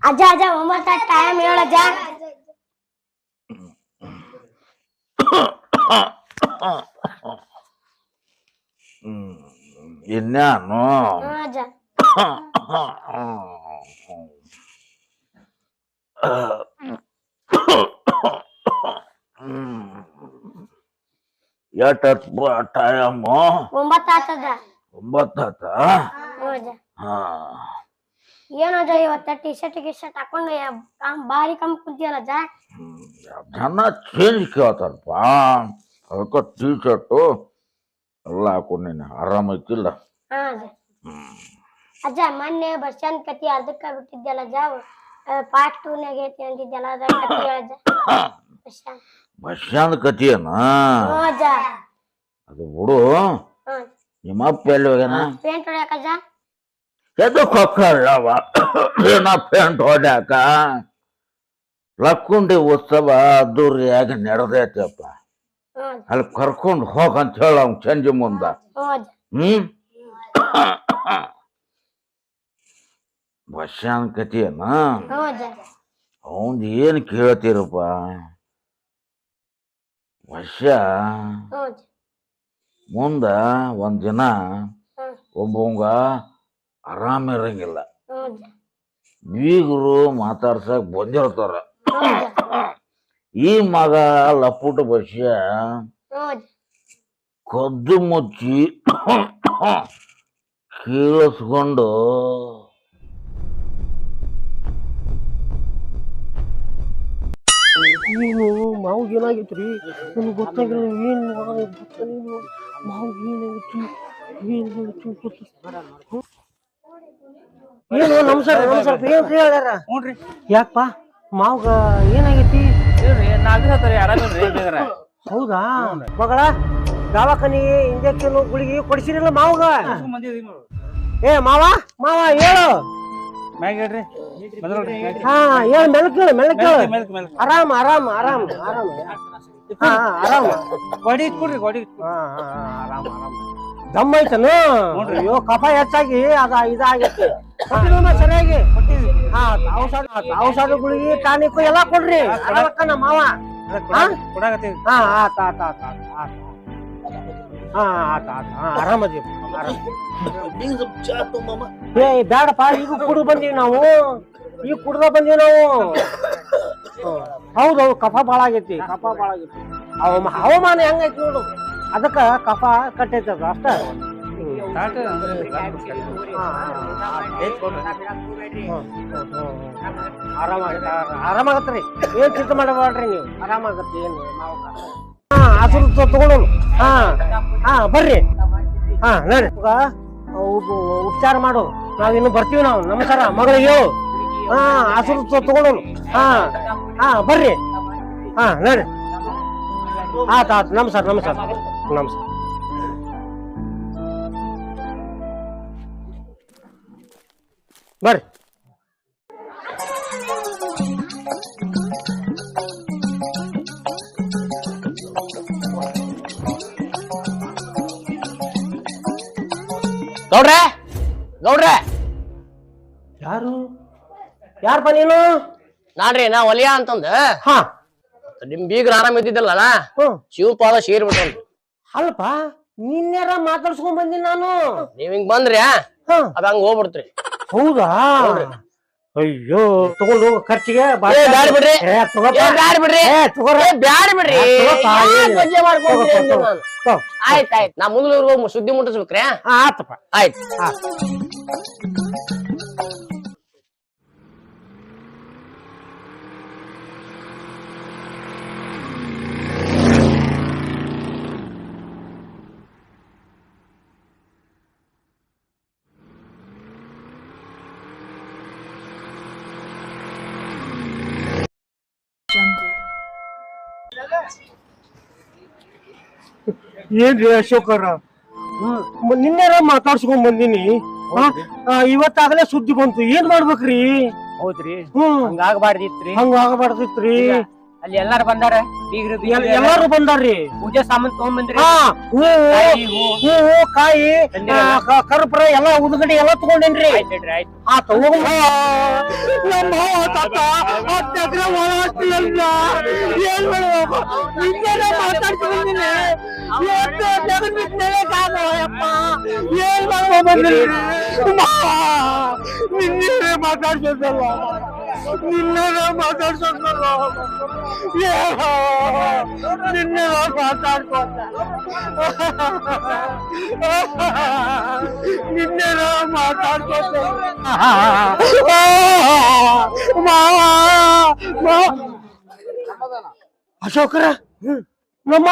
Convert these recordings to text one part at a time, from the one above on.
ಅಜ್ಜ ಅಜ್ಜ 9 ಟೈಮ್ ಹೇಳ ಅಜ್ಜ. ಇನ್ಯಾನು ಅಜ್ಜ ಎಷ್ಟತ್ ಟೈಮ್ 9 ಆತದ. 9 ಆತ. ಅಜ್ಜ ಏನೋ ಅಜ್ಜ ಇವತ್ತ ಟಿ ಶರ್ಟ್ ಹಾಕೊಂಡು ಬಾರಿ ಕಮ್ ಕುಂತಿಯಲ್ಲ ಅಜ್ಜ. ಜನ ಚೇಂಜ್ ಕೇಳ್ತಾರಪ್ಪ, ಅದಕ್ಕೆ ಟೀ ಶರ್ಟು ಎಲ್ಲ ಹಾಕೊಂಡಿನಿ. ಆರಾಮೈತಿಲ್ಲ? ಅಜ್ಜ ಮೊನ್ನೆ ಬಸ್ ಸ್ಟ್ಯಾಂಡ್ ಕತಿ ಅದಕ್ಕ ಬಿಟ್ಟಿದ್ಯಲ್ಲ ಅಜ್ಜ, ಪಾರ್ಟ್ 2 ನಾಗ ಐತಿ ಅಂತಿದ್ಯಲ್ಲ ಅದ ಕತಿ ಹೇಳಜ್ಜ. Bus stand ಕತಿಯೇನ? ಅಜ್ಜ ಅದು ಬಿಡು. ನಿಮ್ಮಪ್ಪ ಎಲ್ಲಿ ಹೋಗ್ಯಾನ? ಪೇಂಟ್ ಹೊಡ್ಯಾಕ ಅಜ್ಜ. ಎದಕ್ಕೆ ಹೋಗ್ತಾರವ ಏನ ಪೇಂಟ್ ಹೊಡ್ಯಾಕ? ಲಕ್ಕುಂಡಿ ಉತ್ಸವ ಅದ್ದೂರಿಯಾಗಿ ನಡೆದೈತಪ್ಪ, ಅಲ್ಲಿ ಕರ್ಕೊಂಡು ಹೋಗಂತ ಹೇಳ ಅವ್ನು ಸಂಜೆ ಮುಂದ. ಬಸ್ ಸ್ಟ್ಯಾಂಡ್ ಕತಿಯೇನ? ಅವಂದ್ ಏನ್ ಕೇಳ್ತೀರಪ್ಪ? ವರ್ಷ ಮುಂದ ಒಂದ್ ದಿನ ಒಬ್ಬವಂಗ ಆರಾಮಿರಂಗಿಲ್ಲ, ಬೀಗರು ಮಾತಾಡ್ಸಕ್ ಬಂದಿರ್ತಾರ. ಈ ಮಗ ಲಪುಟ ಬಸ್ಯ ಕದ್ದು ಮುಚ್ಚಿ ಕೇಳಿಸ್ಕೊಂಡು ಏನು ಮಾವು ಏನಾಗೈತ್ರಿ? ನನಗೆ ಗೊತ್ತಾಗಿಲ್ಲ. ಏನು ಮಾವು ಏನಾಗೈತಿ? ಏನು ನಮಸ್ಕಾರ ನಮಸ್ಕಾರ ಏನ್ ಹೇಳ್ಯಾರ? ಯಾಕಪ್ಪ ಮಾವ್ಗ ಏನಾಗೈತಿ? ಹೌದಾ ಮಗಳ, ದವಾಖಾನಿಗೆ ಇಂಜೆಕ್ಷನ್ ಗುಳಿಗೆ ಕೊಡಿಸಿರಲ್ಲ ಮಾವ್ಗ? ಏ ಮಾವ ಮಾವ ಹೇಳು. ಹಾ ಹೇಳು, ಮೆಳಕ್ ಹೇಳು, ಮೆಳಕ್ ಹೇಳು. ಆರಾಮ ಆರಾಮ ಆರಾಮ ಆರಾಮ ಆರಾಮ ಆರಾಮ ಆರಾಮ ದಮ್ಮ ಐತನು? ಅಯ್ಯೋ ಕಫ ಹೆಚ್ಚಾಗಿ ಅದ ಇದಾಗೈತಿ. ಸರಿಯಾಗಿ ಔಷಧ ಗುಳಿಗೆ ಟಾನಿಕ್ ಎಲ್ಲಾ ಕೊಡ್ರಿ. ನಮ್ಮ ಮಾವ ಆರಾಮದಿ. ಏ ಬ್ಯಾಡಪ್ಪ, ಈಗ ಕುಡ್ದು ಬಂದೀವಿ ನಾವು, ಈಗ ಕುಡ್ದ ಬಂದೀವಿ ನಾವು. ಹೌದೌದು ಕಫ ಬಾಳ ಆಗೈತಿ, ಕಫ ಬಾಳ ಆಗೈತಿ. ಹವಾಮಾನ ಹೆಂಗೈತಿ ನೋಡು, ಅದಕ್ಕ ಕಫ ಕಟ್ಟೈತದ ಅಷ್ಟ. ಆರಾಮಾಗತ್ರಿ, ಏನ್ ಚಿಂತೆ ಮಾಡಬೇಡ್ರಿ ನೀವು, ಆರಾಮಾಗತ್ತೆ. ಏನು ಹಸಿರು ತಗೊಂಡು ಬರ್ರಿ. ನೋಡಿ ಉಪಚಾರ ಮಾಡು, ನಾವಿನ್ನು ಬರ್ತೀವಿ. ನಾವು ನಮಸ್ಕಾರ ಮಗಳಿಗೆ ಹಸಿರು ತಗೊಂಡು ಬರ್ರಿ. ನೋಡಿ ಆತ ನಮಸ್ಕಾರ ನಮಸ್ಕಾರ ನಮಸ್ಕಾರ. ಬರ್ರಿ. ಗೌಡ್ರೆ ಗೌಡ್ರೆ, ಯಾರು ಯಾರಪ್ಪ ನೀನು? ನಾನ್ರಿ ನಾ ಒಲಿಯ ಅಂತಂದ. ನಿಮ್ ಬೀಗ್ರ ಆರಾಮ ಇದ್ದಿದ್ದಲ್ಲ, ಶಿವಪಾದ ಶೀರ್ ಬಿಟ್ರಿ. ಅಲ್ಪ ನಿನ್ಯಾರ ಮಾತಾಡ್ಸ್ಕೊಂಡ್ ಬಂದಿನಿ ನಾನು. ನೀವ್ ಹಿಂಗ್ ಬಂದ್ರಿ ಅದ ಹಂಗ ಹೋಗ್ಬಿಡ್ತ್ರಿ. ಹೌದಾ? ಅಯ್ಯೋ ತಗೊಂಡು ಹೋಗ ಖರ್ಚಿಗೆ. ಬ್ಯಾಡ ಬಿಡ್ರಿ, ಬ್ಯಾಡ ಬಿಡ್ರಿ, ಬ್ಯಾಡ ಬಿಡ್ರಿ. ಆಯ್ತಾಯ್ತು, ನಾ ಮುಂದ್ಲೂರ್ಗ ಹೋಗಿ ಸುದ್ದಿ ಮುಟ್ಟಿಸ್ಬೇಕ್ರಿ. ಆತಪ್ಪ ಆಯ್ತು. ಏನ್ರಿ ಅಶೋಕರ, ನಿನ್ನೆರ ಮಾತಾಡ್ಸ್ಕೊಂಡ್ ಬಂದಿನಿ. ಇವತ್ತಾಗಲೇ ಸುದ್ದಿ ಬಂತು, ಏನ್ ಮಾಡ್ಬೇಕ್ರಿ? ಹೌದ್ರಿ, ಹಂಗಾಗಬಾರ್ದಿತ್ರಿ. ಹಂಗ ಆಗಬಾರ್ದಿತ್ರಿ. ಅಲ್ಲಿ ಎಲ್ಲಾರು ಬಂದಾರ ಬೀಗ್ರು ಎಲ್ಲಾರು ಬಂದಾರ್ರಿ. ಪೂಜೆ ಸಾಮಾನ್ ತಗೊಂಡ್ಬಂದ್ರಿ ಹಾ ಹೂವು ಕಾಯಿ ಕರ್ಪೂರ ಎಲ್ಲಾ ಉದ್ಗಡೆ ಎಲ್ಲಾ ತಗೊಂಡೇನ್ರಿ. ಆಯ್ತು ಆ ತಗೊಂಡ್ ನಮ್ಮ ತಾತ ಅತ್ಯಗ್ರ ಒಳಾಸ್ತಿಯಲ್ಲ ಏನ್ ಮಾಡ್ಬೇಕು ಹಿಂಗೇನೆ ಮಾತಾಡ್ತಾ ಬಂದಿನಿ. ಎಷ್ಟು ಜಗನ್ ಬಿಟ್ಟೆ ಕಾಣೋ ಯಪ್ಪ ಏನ್ ಮಾಡ್ಕೊ ಬಂದಿರಿ. ನಿನ್ನೆ ಮಾತಾಡ್ಸೋದಲ್ಲ ನಿನ್ನೆ ಮಾತಾಡ್ಸೋದಲ್ಲ ನಿನ್ನೆ ಮಾತಾಡ್ಸೋದ ನಿನ್ನೆ ಮಾತಾಡ್ಸೋದ ಅಶೋಕರ ನಮ್ಮ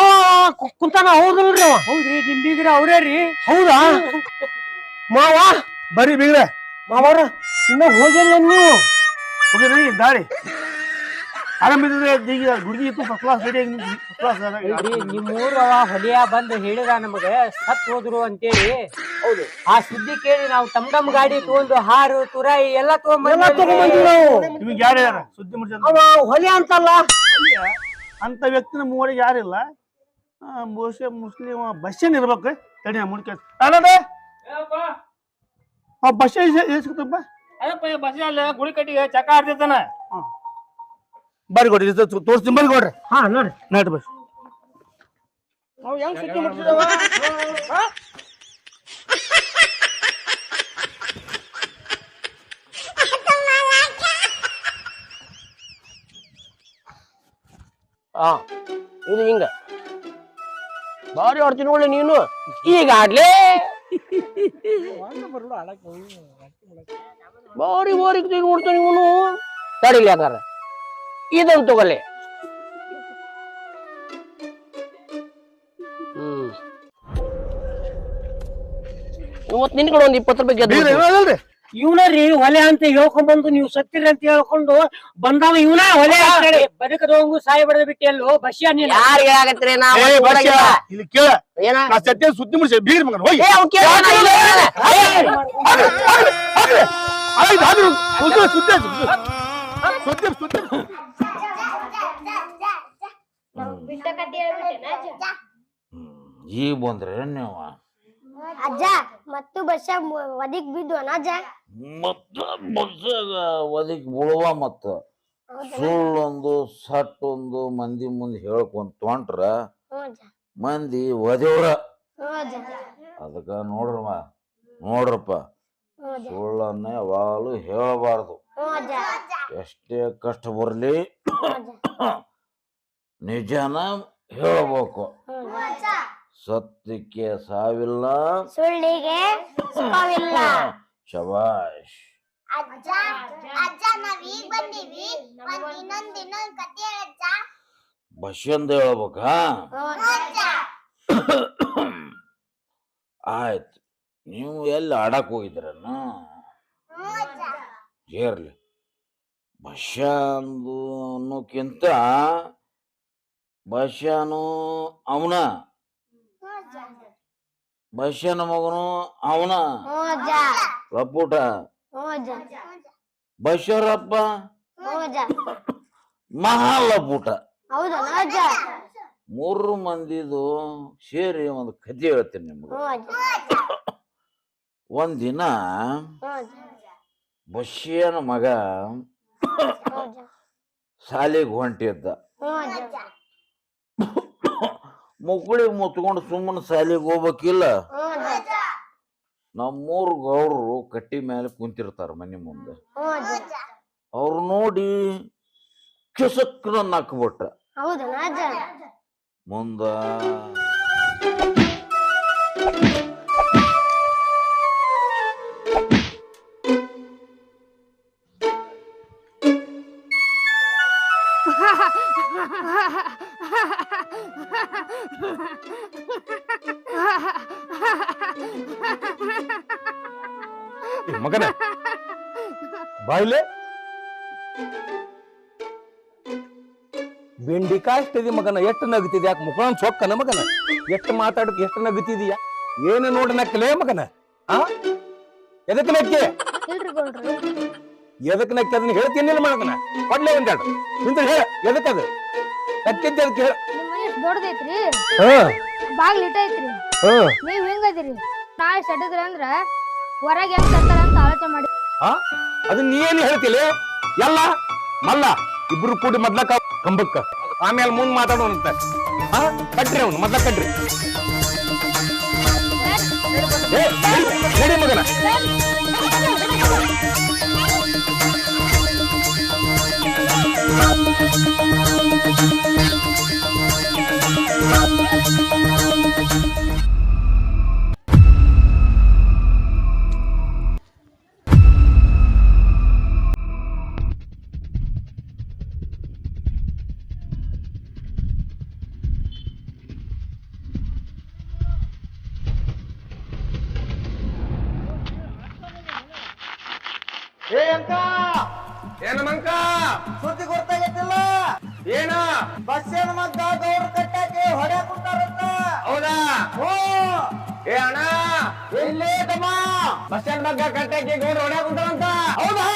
ಕುಂತಾನ ಹೌದಲ್ರಿ ಅವ? ಹೌದ್ರಿ ನಿಮ್ ಬೀಗ್ರ ಅವ್ರೇ ರೀ. ಹೌದಾ ಮಾವ ಬರ್ರಿ ಬೀಗ್ರೆ ಮಾವರ ಇನ್ನ ಹೋಗಿಲ್ಲ ನೀವು? ಹೋಗಿರಿ ದಾಳಿ ಆರಾಮಿದ್ರೆ ಈಗ ಗುಡ್ಗಿ ಇತ್ತು first class ready first class ನಿಮ್ಮೂರು ಅವ ಹೊಲಿಯ ಬಂದು ಹೇಳಿದ ನಮಗ ಸತ್ ಹೋದ್ರು ಅಂತೇಳಿ. ಹೌದು ಆ ಸುದ್ದಿ ಕೇಳಿ ನಾವು ತಮ್ ಗಾಡಿ ತಗೊಂಡು ಹಾರು ತುರಾಯಿ ಎಲ್ಲಾ ತಗೊಂಡ್ಬಂದ್ವಿ. ನಿಮ್ಗೆ ಯಾರು ಯಾರ ಸುದ್ದಿ ಮುಡ್ಸ ಅವ ಹೊಲಿ ಅಂತಲ್ಲ ಅಂತ ವ್ಯಕ್ತಿನ ಮೂವರಿಗೆ ಯಾರಿಲ್ಲ. ಬಹುಶಃ ಮುಸ್ಲಿಂ ಬಸ್ಸೇನ್ ಇರ್ಬೇಕು. ತಡಿ ಮುಡ್ಕ ಬಸ್ ಸಿಗ್ತಪ್ಪ ಬಸ್ ಗುಡಿ ಕಟ್ಟಿಗೆ ಚಕ ಆಡ್ತಿರ್ತಾನ. ಬರ್ರಿ ಕೊಡ್ರಿ ತೋರಿಸ್ತೀನಿ ಬರ್ರಿ ಕೊಡ್ರಿ. ಹಾ ನೋಡಿ ನಡ್ರಿ ಬಸ್ ಹಾ ಇದು ಹಿಂಗ ಬಾರಿ ಆಡ್ತೀನಿ ಒಳ್ಳೆ ನೀನು ಈಗ ಆಡ್ಲೇ ಬಾರಿ ಬಾರಿ ನೋಡ್ತಾನೆ ಇವನು. ತಡಿಲಿ ಯಾಕಾರ ಇದನ್ ತಗೊಳ್ಳಿ. ಇವತ್ತು ನಿನ್ ಕಡೆ ಒಂದ್ 20 ರೂಪಾಯಿ ಗೆದ್ದು ಇವನರಿ ಹೊಲೆ ಅಂತ ಹೇಳ್ಕೊಂಡ್ ಬಂದು ನೀವು ಸತ್ತಿರಿ ಅಂತ ಹೇಳ್ಕೊಂಡು ಬಂದಾವ ಇವನ ಹೊಲೆ ಬದುಕದವಂಗು ಸಾಯಿ ಬಡದ ಬಿಟ್ಟು ಎಲ್ಲೋ ಬಸ್ಯ ನೀನು ಯಾರು ಹೇಳಾಕತ್ತೀರಿ ನಾವು ಇಲ್ಲಿ ಕೇಳ ಏನ ನಾ ಸತ್ಯ ಸುದ್ದಿ ಮುಡ್ಸಿ ಬೀರ್ ಮಗನ ಹೋಗಿ ಈಗ ಬಂದ್ರೆ ನೀವು ಅಜ್ಜ ಮತ್ತು ಬಸ್ಸ ಒದಿಗ್ ಬಿದ್ದು ಅಜ್ಜ. ಮತ್ತ ಬಸ್ಸಾಗ ಒದಗಿ ಬೀಳುವ ಮತ್ತ ಸುಳ್ಳೊಂದು ಸಟ್ಟೊಂದು ಮಂದಿ ಮುಂದೆ ಹೇಳ್ಕೊಂತ ಹೊಂಟ್ರ ಮಂದಿ ಒದೇವ್ರ. ಅದಕ್ಕ ನೋಡ್ರಪ್ಪ ಸುಳ್ಳನ್ನ ಯಾವಾಗಲೂ ಹೇಳಬಾರ್ದು. ಎಷ್ಟೇ ಕಷ್ಟ ಬರ್ಲಿ ನಿಜನ ಹೇಳಬೇಕು. ಸತ್ಯಕ್ಕೆ ಸಾವಿಲ್ಲ ಸುಳ್ಳಿಗೆ ಸುಖವಿಲ್ಲ. ಶಬಾಷ್. ಅಜ್ಜ ಅಜ್ಜ ನಾವ್ ಈಗ ಬಂದೀವಿ. ಇನ್ನೊಂದ್ ಕತೆ ಹೇಳಜ್ಜ. ಬಸ್ಸಂದ ಹೇಳ್ಬೇಕಾ? ಆಯ್ತು. ನೀವು ಎಲ್ಲಿ ಆಡಕ್ ಹೋಗಿದ್ರನ್ನ ಇರ್ಲಿ. ಬಸ್ಸಂದು ಅನ್ನೋಕ್ಕಿಂತ ಬಸ್ಸನು ಅವನ ಬಸ್ಸನ ಮಗನು ಅವನ ಲಪುಟ ಬಸ್ಸರಪ್ಪ ಮಹಾಲಪುಟ. ಮೂರು ಮಂದಿದು ಸೇರಿ ಒಂದು ಕಥೆ ಹೇಳ್ತೀನಿ ನಿಮ್ಗೆ. ಒಂದಿನ ಬಸ್ಸಿಯನ ಮಗ ಶಾಲೆಗೆ ಹೊಂಟಿದ್ದ. ಮುಕ್ಕಳಿಗೆ ಮುತ್ಕೊಂಡು ಸುಮ್ಮನೆ ಶಾಲೆಗೆ ಹೋಗ್ಬೇಕಿಲ್ಲ. ನಮ್ಮೂರ್ ಗೌಡ್ರು ಕಟ್ಟಿ ಮೇಲೆ ಕುಂತಿರ್ತಾರ ಮನೆ ಮುಂದೆ. ಅವ್ರು ನೋಡಿ ಕಿಸಕ್ನ ನಕ್ಬಿಟ್ಟ. ಮುಂದ ಮಗನ ಬಾಯ್ಲೆ ಬೆಂಡಿಕಾಯಿ ಅಷ್ಟಿದೆ ಮಗನ. ಎಷ್ಟು ನಗತಿದ್ಯಾ ಮುಖ ಸೊಕ್ಕನ ಮಗನ. ಎಷ್ಟು ಮಾತಾಡಕ್ ಎಷ್ಟು ನಗತಿದೀಯಾ? ಏನು ನೋಡಿ ನಕ್ಕಲೇ ಮಗನ. ಆ ಎದಕ್ಕೆ ನಕ್ಕೆ? ಎದಕ್ ನಕ್ಕಿ ಅದನ್ನ ಹೇಳ್ತೀನಿ ಮಾಡದನ ಕೊಡ್ಲೇ ಒಂದೆರಡು ನಿಂತ ಹೇಳ ಎದಕ್ಕದು ಕತ್ತಿದ್ದ ಅದಕ್ಕೆ ಹೇಳ ನಿಮ್ ಮನೆ ಎಷ್ಟ್ ದೊಡ್ಡದೈತ್ರಿ ಹ್ಮ್ ಬಾಗ್ಲ ಇಟ್ಟ ಐತ್ರಿ ಹ್ಮ್ ನೀವ್ ಹೆಂಗದಿರಿ ನಾಳೆ ಸಡದ್ರಿ ಅಂದ್ರ ಹೊರಗೆ ಹೆಂಗ್ ತರ್ತಾರ ಅಂತ ಆಲೋಚನೆ ಮಾಡಿ ಅದನ್ನ ನೀ ಏನ್ ಹೇಳ್ತಿಲ್ಲ ಎಲ್ಲ ಮಲ್ಲ ಇಬ್ರು ಕೂಡಿ ಮೊದ್ಲಕ್ಕ ಕಂಬಕ್ಕ ಆಮೇಲೆ ಮುಂದ್ ಮಾತಾಡೋಣಂತ ಕಟ್ರಿ ಅವ್ನು ಮೊದ್ಲ ಕಟ್ರಿ ನಡಿ ಮಗನ ಏನ ಮಂಕ ಸುದ್ದಿ ಗೊತ್ತಾಗೈತಿಲ್ಲ ಏನ ಬಸ್ಸಿನ ಮಗ್ಗ ಗೌರ್ ಕಟ್ಟಾಕಿ ಹೊಡ್ಯಾಕ್ ಕುಂತಾರಂತ ಹೌದಾ ಏ ಅಣ್ಣ ಎಲ್ಲಿ ತಮ್ಮ ಬಸ್ ಸ್ಟ್ಯಾಂಡ್ ಬಗ್ಗೆ ಕಟ್ಟಾಕಿ ಗೌಡ್ರು ಹೊಡ್ಯಾಕ್ ಕುಂತಾರಂತ ಹೌದಾ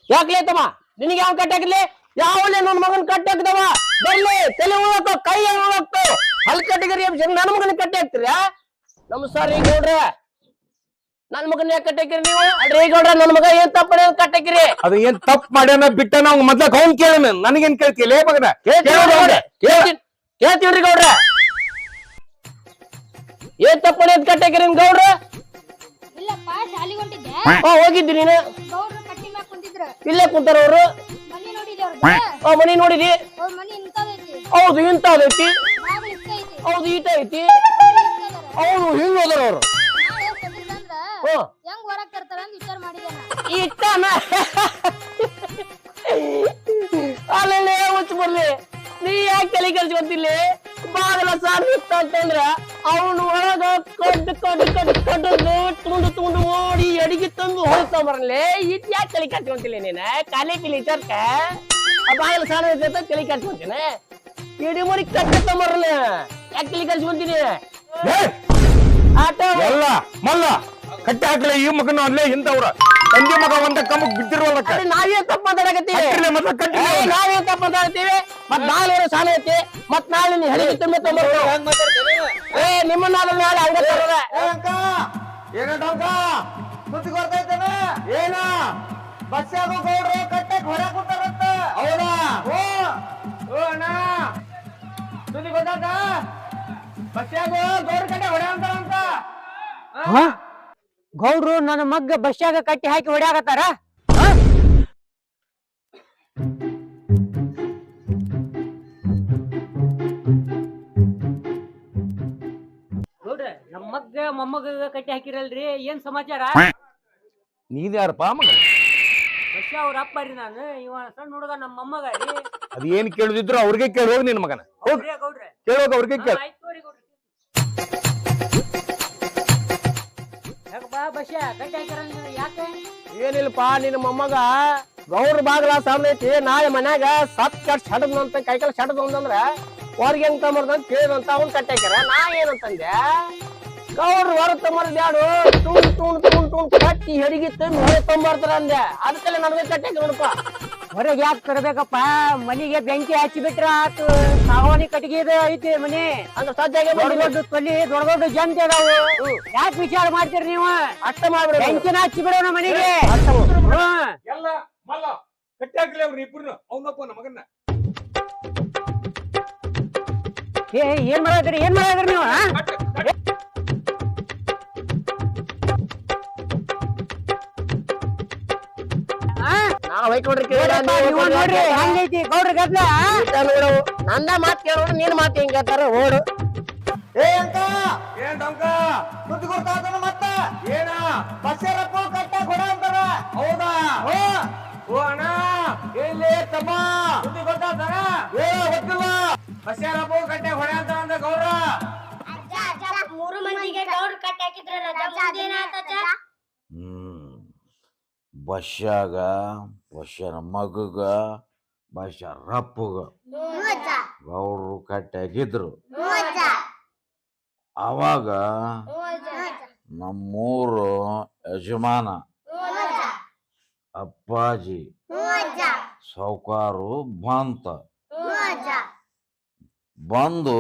ಯಾಕ್ಲೇ ತಮ್ಮ ನಿನಗೆ ಯಾವ ಕಟ್ಟಾಕಿರ್ಲಿ ಯಾವಳೆ ನನ್ನ ಮಗನ್ ಕಟ್ಟಾಕ್ದವ ಬರ್ಲಿ ತಲೆ ಉಳಕೋ ಕೈ ಉಳಕ್ತು ಅಲ್ಲಿ ಕಟ್ಟಿಗರಿ ನನ್ನ ಮಗನ ಕಟ್ಟಿ ಹಾಕ್ತಿರ ನಮಸ್ಕಾರ ರೀ ಗೌಡ್ರ ನನ್ ಮಗನ ಯಾಕೆ ಕಟ್ಟಾಕಿರಿ ನೀವು ಅಲ್ರಿ ಗೌಡ್ರ ನನ್ನ ಮಗ ಏನ್ ತಪ್ಪ ಕಟ್ಟಾಕಿರಿ ಅದು ಏನ್ ತಪ್ಪು ಮಾಡ್ಯಾನ ಬಿಟ್ಟ ನಾವು ಮೊದ್ಲಕ್ ಅವ್ನ್ ಕೇಳ ನನಗೇನ್ ಕೇಳ್ತಿಲ್ಲ ಮಗನ ಕೇಳ್ತೀವ್ರಿ ಗೌಡ್ರ ಏನ್ ತಪ್ಪ ಕಟ್ಟಾಕಿರಿ ಗೌಡ್ರ ಇಲ್ಲಪ್ಪ ಶಾಲಿಗೆ ಹೊಂಟಿದ್ದೆ ಹೋಗಿದ್ದಿ ನೀನು ಗೌಡ್ರು ಕಟ್ಟಿ ಮ್ಯಾಗ ಕುಂತಿದ್ರ ಇಲ್ಲೇ ಕುಂತಾರ ಅವ್ರು ಮನಿ ನೋಡಿದ್ದೆ ಅವ್ರದ್ದು ಮನಿ ನೋಡಿದಿ ಅವ್ರ ಮನಿ ಇಂತದೈತಿ ಹೌದು ಇಂತದೈತಿ ಬಾಗ್ಲ ಇಷ್ಟ ಐತಿ ಹೌದು ಈಟ ಐತಿ ಅವ್ರು ಹಿಂಗದಾರ. ಹೌದು ಹಿಂಗ್ ಹೋದ್ರ ಅವ್ರು ನಾಳೆ ಸದ್ರದಂದ್ರ ಹೆಂಗ್ ಹೊರಗ್ ತರ್ತಾರ ಅಂತ ವಿಚಾರ ಮಾಡಿದೆ ನಾ. ಇಟ್ಟನ ಅಲ್ಲೇ ಹುಚ್ಚ ಬರ್ಲಿ ನೀ ಯಾಕೆ ತಲೆ ಕೆಲ್ಸ್ಕೊಂತಿಲ್ಲ ಬಾಗಲ ಸಾರ್ ಅಂತಂದ್ರ ಅವನು ಒಳಗ ತುಂಡು ಓಡಿ ಅಡಿಗೆ ತಂದು ಹೊರತಂಬರ್ಲೆ ಇಟ್ ಯಾಕೆ ತಲೆ ಕೆಲ್ಸ್ಕೊಂತಿಲ್ಲ ನೀನ ಕಾಲಿ ಕಿಲಿ ಚರ್ಕ ಆ ಬಾಗಲ ಸಾಲ ತಲೆ ಕೆಲ್ಸ್ಕೊಂತೀನಿ ಇಡೀ ಮರಿ ಕಟ್ಟಂಬರ್ಲ ಯಾಕೆ ತಲೆ ಕೆಲ್ಸ್ಕೊಂತೀನಿ ಆಟ ಎಲ್ಲ ಮಲ್ಲ ಕಟ್ಟಿ ಹಾಕ್ಲೆ ಈ ಮಗನ ಅಲ್ಲೇ ಹಿಂದವ್ರ ತಂದೆ ಮಗ ಒಂದ ಕಮ್ಮಕ್ ಬಿದ್ದಿರುವಲ್ಲಕ್ಕ ನಾವೇ ತಪ್ಪ ಮಾತಾಡಕತ್ತೀವಿ ನಾವೇ ತಪ್ಪ ಮಾತಾಡ್ತೀವಿ ಮತ್ ನಾಳೆ ಸಾಲ ಐತಿ ಮತ್ ನಾಳೆ ನೀ ಹಳಿಗೆ ತುಂಬೆ ಏ ನಿಮ್ಮ ನಾಳೆ ಹಂಗ ತರೋದ ಏನಂತ ಸುದ್ದಿ ಗೊತ್ತೈತೇನ ಏನ ಬಸ್ಸಾಗೋ ಗೌಡ್ರು ಕಟ್ಟಾಕ್ ಹೊಡ್ಯಾಕ್ ಕುಂತಾರಂತ ಹೌದಾ ಓ ಅಣ್ಣ ಸುದ್ದಿ ಗೊತ್ತಾದ ಬಸ್ಯಾಗೋ ಗೌಡ್ರ ಕಟ್ಟೆ ಹೊಡ್ಯಾಂತಾರಂತ ಗೌಡ್ರು ನನ್ನ ಮಗ್ಗ ಬಸ್ಸಾಗ ಕಟ್ಟಿ ಹಾಕಿ ಹೊಡ್ಯಾಕತ್ತಾರ ಗೌಡ್ರ ನಮ್ಮ ಮಗ್ಗ ಮೊಮ್ಮಗ ಕಟ್ಟಿ ಹಾಕಿರಲ್ರಿ ಏನ್ ಸಮಾಚಾರ ನೀದ್ ಯಾರಪ್ಪ ಮಗ ಬಸ್ಸ ಅವ್ರ ಅಪ್ಪ ರೀ ನಾನು ಇವ ಸಣ್ಣ ಹುಡುಗ ನಮ್ಮ ಮೊಮ್ಮಗ ರೀ ಅದ್ ಏನ್ ಕೇಳುದಿದ್ರು ಅವ್ರಿಗೆ ಕೇಳಿ ಹೋಗಿ ನಿನ್ ಮಗನ ಹೋಗ್ ಹೌದ್ರಿ ಗೌಡ್ರ ಕೇಳೋಗ ಅವ್ರಿಗೆ ಕೇಳ ಆಯ್ತು ತಗೋರಿ ಗೌಡ್ರ ಯಾಕಪ್ಪ ಬಸ್ಸ ಕಟ್ಟಿ ಹಾಕಿರ ಯಾಕೆ ಏನಿಲ್ಲಪ್ಪ ನಿನ್ನ ಮೊಮ್ಮಗ ಗೌಡ್ರ ಬಾಗಲ ಸಾಲ ಐತಿ ನಾಳೆ ಮನ್ಯಾಗ ಸತ್ ಕಟ್ ಸಡದ್ನಂತ ಕೈಕಾಲ ಸಡದಂದ್ರ ಹೊರಗೆ ಹೆಂಗ್ ತಮ್ಮರ್ದಂತ ಕೇಳಿದಂತ ಅವ್ನ್ ಕಟ್ಟಾಕ್ಯಾರ ನಾ ಏನಂತಂದೆ ಗೌಡ್ರು ಹೊರ ತಮ್ಮರ್ದ್ಯಾಡು ತುಣ್ ಕಟ್ಟಿ ಹೆಡಿಗೆ ತಂದು ಹೊರ ತೊಂಬರ್ತಾರ ಅಂದೆ ಅದಕ್ಕೆಲ್ಲ ನನಗೆ ಕಟ್ಟಾಕಿ ನೋಡಪ್ಪ ಹೊರಗೆ ಯಾಕೆ ತರಬೇಕಪ್ಪ ಮನಿಗೆ ಬೆಂಕಿ ಹಚ್ಚಿ ಬಿಟ್ರ ಆತು ಸಾಗವಾನಿ ಕಟ್ಟಿಗೆ ಇದು ಐತಿ ಮನಿ ಅಂದ್ರೆ ಸಜ್ಜಾಗೆ ದೊಡ್ಡ ದೊಡ್ಡ ತೊಲಿ ದೊಡ್ಡ ದೊಡ್ಡ ಜಂತ ಅದಾವು ಯಾಕೆ ವಿಚಾರ ಮಾಡ್ತೀರಿ ನೀವು ಅಷ್ಟ ಮಾಡ್ಬಿಡ ಬೆಂಕಿನ ಹಚ್ಚಿ ಬಿಡೋಣ ಮನಿಗೆ ಎಲ್ಲ ಮಲ್ಲ ಕಟ್ಟಿ ಹಾಕ್ಲಿ ಅವ್ರು ಇಬ್ರು ಅವನಪ್ಪ ನಮ್ಮ ಮಗನ್ನ ಏನ್ ಮಾಡದ್ರಿ ನೀವು ನಾವ್ ಹೊಯ್ಕೊಂಡ್ರಿ ನೋಡ್ರಿ ಹಂಗೈತಿ ಗೌಡ್ರ ಗದ್ಲ ನಂದ ಮಾತ್ ಕೇಳೋಡು ನೀನ್ ಮಾತ್ ಹೆಂಗ್ ಹೇಳ್ತಾರ ಓಡು ಏ ಅಂಕ ಏನ್ ಟಂಕ ಸುದ್ದಿ ಗೊತ್ತಾತನ ಮತ್ತ ಏನ ಬಸ್ಸೇರಪ್ಪ ಕಟ್ಟಾಕ್ ಹೊಡ ಅಂತಾರ ಹೌದಾ ಓ ಅಣ್ಣ ಎಲ್ಲಿ ತಮ್ಮ ಸುದ್ದಿ ಗೊತ್ತಾದ ಏ ಗೊತ್ತಿಲ್ಲ ಬಸ್ಯಾರಪ್ಪ ಕಟ್ಟೆ ಹೊಡೆ ಅಂತ ಅಂದ ಗೌಡ್ರ. ಅಜ್ಜ ಅಜ್ಜ ಮೂರು ಮಂದಿಗೆ ಗೌರ್ ಕಟ್ಟಿ ಹಾಕಿದ್ರಲ್ಲ ಅಜ್ಜ ಬಸ್ಯಾಗ ಬಸ್ಯನ ಮಗಗ ಬಸ್ಯರಪ್ಪಗ ಅಜ್ಜ ಗೌಡ್ರು ಕಟ್ಟಿ ಹಾಕಿದ್ರು. ಅಜ್ಜ ಅವಾಗ ನಮ್ಮೂರು ಯಜಮಾನ ಅಪ್ಪಾಜಿ ಅಜ್ಜ ಸಾವ್ಕಾರು ಬಂತ. ಅಜ್ಜ ಬಂದು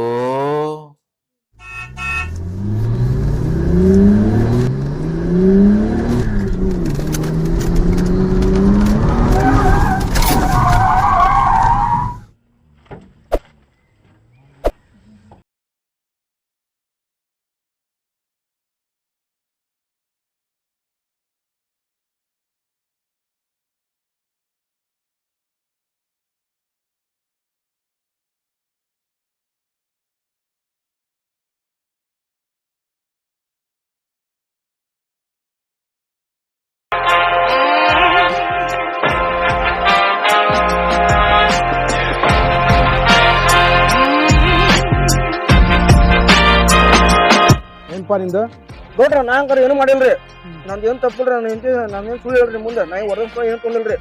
ಏನ್ಪಾ ನಿಂದು ಗೌಡ್ರ ನಾಂಕರ ಏನು ಮಾಡಿಲ್ರಿ. ನಂದು ಏನ್ ತಪ್ಪಿಲ್ರಿ. ನಾನೇನ್ ಸುಳ್ಳು ಹೇಳ್ರಿ ಮುಂದೆ ನಾ ಹೊರಗೆ ಏನ್ ತೊಂದಿಲ್ರಿ.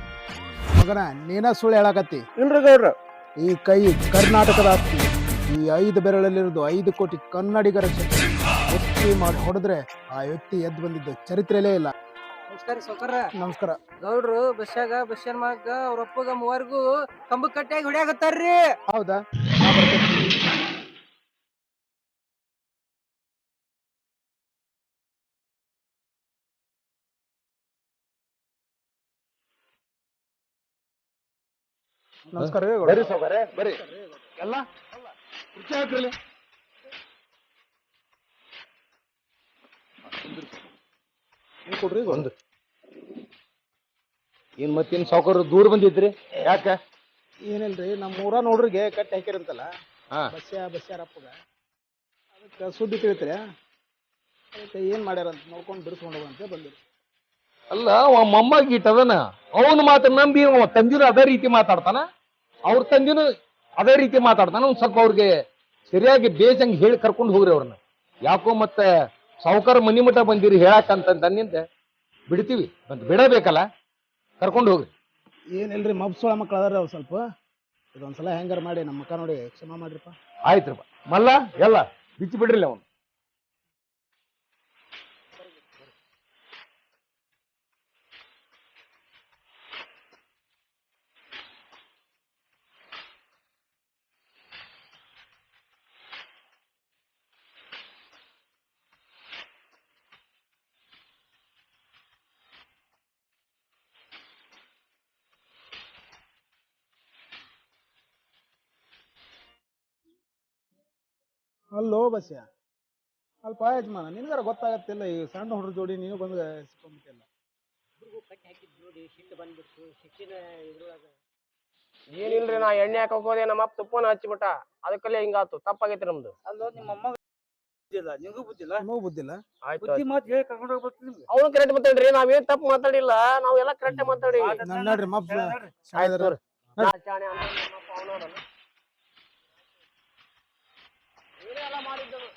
ಮಗನ ನೀನ ಸುಳ್ಳು ಹೇಳಕತ್ತಿ. ಇಲ್ರಿ ಗೌಡ್ರ. ಈ ಕೈ ಕರ್ನಾಟಕದ ಆಸ್ತಿ. ಈ 5 ಬೆರಳಲ್ಲಿರೋದು 5 ಕೋಟಿ ಕನ್ನಡಿಗರ ಶಕ್ತಿ. ವ್ಯಕ್ತಿ ಮಾಡಿ ಹೊಡೆದ್ರೆ ಆ ವ್ಯಕ್ತಿ ಎದ್ದು ಬಂದಿದ್ದು ಚರಿತ್ರೆಯಲ್ಲೇ ಇಲ್ಲ. ನಮಸ್ಕಾರ ಸೌಕರ್ಯ. ನಮಸ್ಕಾರ. ಗೌಡ್ರು ಬಸ್ಯಾಗ ಬಸ್ಯನ್ ಮಗ ಅವ್ರ ಅಪ್ಪಗ ಮೂವರ್ಗೂ ಕಂಬ ಕಟ್ಟಾಗಿ ಹೊಡ್ಯಾಕತ್ತಾರ್ರಿ. ಹೌದಾ? ನಮಸ್ಕಾರ ರೀ ಗೌಡ್ರ. ಬರ್ರಿ ಸಾವ್ಕಾರೆ ಬರ್ರಿ. ಎಲ್ಲ ಕುರ್ಚಿ ಹಾಕ್ರಿ. ನೀವ್ ಕೊಡ್ರಿ ಗೌಡ್ರ. ಏನ್ ಮತ್ತೇನ್ ಸಾವ್ಕಾರ ದೂರ ಬಂದಿದ್ರಿ ಯಾಕ? ಏನಿಲ್ರಿ ನಮ್ಮ ಊರ ನೋಡ್ರಿಗೆ ಕಟ್ಟಿ ಹಾಕಿರಂತಲ್ಲ ಹಾ. ಬಸ್ಯಾರಪ್ಪಗ. ಅದಕ್ಕೆ ಸುದ್ದಿ ತಿಳಿತ್ರಿ. ಅದಕ್ಕೆ ಏನ್ ಮಾಡ್ಯಾರ ಅಂತ ನೋಡ್ಕೊಂಡು ಬಿಡಿಸ್ಕೊಂಡು ಹೋಗಂತ ಬಂದಿರಿ. ಅಲ್ಲ ಅವ ಮೊಮ್ಮಗ ಇಟ್ಟದನ ಅವನ ಮಾತನ್ನ ನಂಬಿ ಅವ ತಂದಿನ ಅದೇ ರೀತಿ ಮಾತಾಡ್ತಾನ, ಅವ್ರ ತಂದಿನ ಅದೇ ರೀತಿ ಮಾತಾಡ್ತಾನ. ಒಂದ್ ಸ್ವಲ್ಪ ಅವ್ರಿಗೆ ಸರಿಯಾಗಿ ಬೇಸಂಗ್ ಹೇಳಿ ಕರ್ಕೊಂಡು ಹೋಗ್ರಿ ಅವ್ರನ್ನ. ಯಾಕೋ ಮತ್ತೆ ಸಾವ್ಕಾರ ಮನಿ ಮಠ ಬಂದಿರಿ ಹೇಳಕ್ಕಂತಂದಿಂದ ಬಿಡ್ತೀವಿ ಅಂತ ಬಿಡಬೇಕಲ್ಲ, ಕರ್ಕೊಂಡು ಹೋಗ್ರಿ. ಏನಿಲ್ರಿ ಮಬ್ಸೋಳ ಮಕ್ಳು ಅದಾರ ಅವ್ರು ಸ್ವಲ್ಪ. ಇದೊಂದ್ಸಲ ಹೆಂಗಾರ ಮಾಡಿ ನಮ್ಮ ಮಕ್ಕ ನೋಡಿ ಕ್ಷಮಾ ಮಾಡ್ರಿಪ್ಪ. ಆಯ್ತ್ರಪ್ಪ. ಮಲ್ಲ ಎಲ್ಲ ಬಿಚ್ಚಿ ಬಿಡ್ರಿಲ್ಲ ಅವನು. ಅಲ್ಲೋ ಬಸ್ಯ, ಅಲ್ಪ ಯಜಮಾನ ನಿನ್ಗಾರ ಗೊತ್ತಾಗತ್ತಿಲ್ಲ. ಈ ಸಣ್ಣ ಹುಡುಗ್ರ ಜೋಡಿ ನೀನು ಬಂದು ಸಿಕ್ಕೊಂಡ್ಬಿಟ್ಟಿಲ್ಲ. ಏನಿಲ್ರಿ ನಾ ಎಣ್ಣೆ ಹಾಕಕ್ ಹೋದೆ, ನಮ್ಮ ಅಪ್ಪ ತುಪ್ಪನ ಹಚ್ಚಿಬಿಟ್ಟ. ಅದಕ್ಕಲ್ಲೇ ಹಿಂಗಾತು. ತಪ್ಪಾಗೈತಿ ನಮ್ದು. ಅಲ್ಲೋ ನಿಮ್ಮ ಅಮ್ಮ ನಿಂಗೂ ಬುದ್ಧಿಲ್ಲ. ನಮಗೂ ಬುದ್ಧಿಲ್ಲ. ಆಯ್ತು ಬುದ್ಧಿ ಮಾತು ಹೇಳಿ ಕರ್ಕೊಂಡು ಹೋಗ್ಬೇಕು ನಿಮ್ಗೆ. ಅವ್ನು ಕರೆಕ್ಟ್ ಮಾತಾಡ್ರಿ. ನಾವೇನ್ ತಪ್ಪು ಮಾತಾಡಿಲ್ಲ, ನಾವೆಲ್ಲ ಕರೆಕ್ಟ್ ಮಾತಾಡಿ. ನೋಡ್ರಿ ಮಬ್ಸ ಆಯ್ತು ತೋರಿ. ಶಾಣೆ ಅಂದ್ರೆ ನಮ್ಮ ಅಪ್ಪ ಅವನವನಲ್ಲ. ಏನೇ ಎಲ್ಲ ಮಾಡಿದ್ದನು.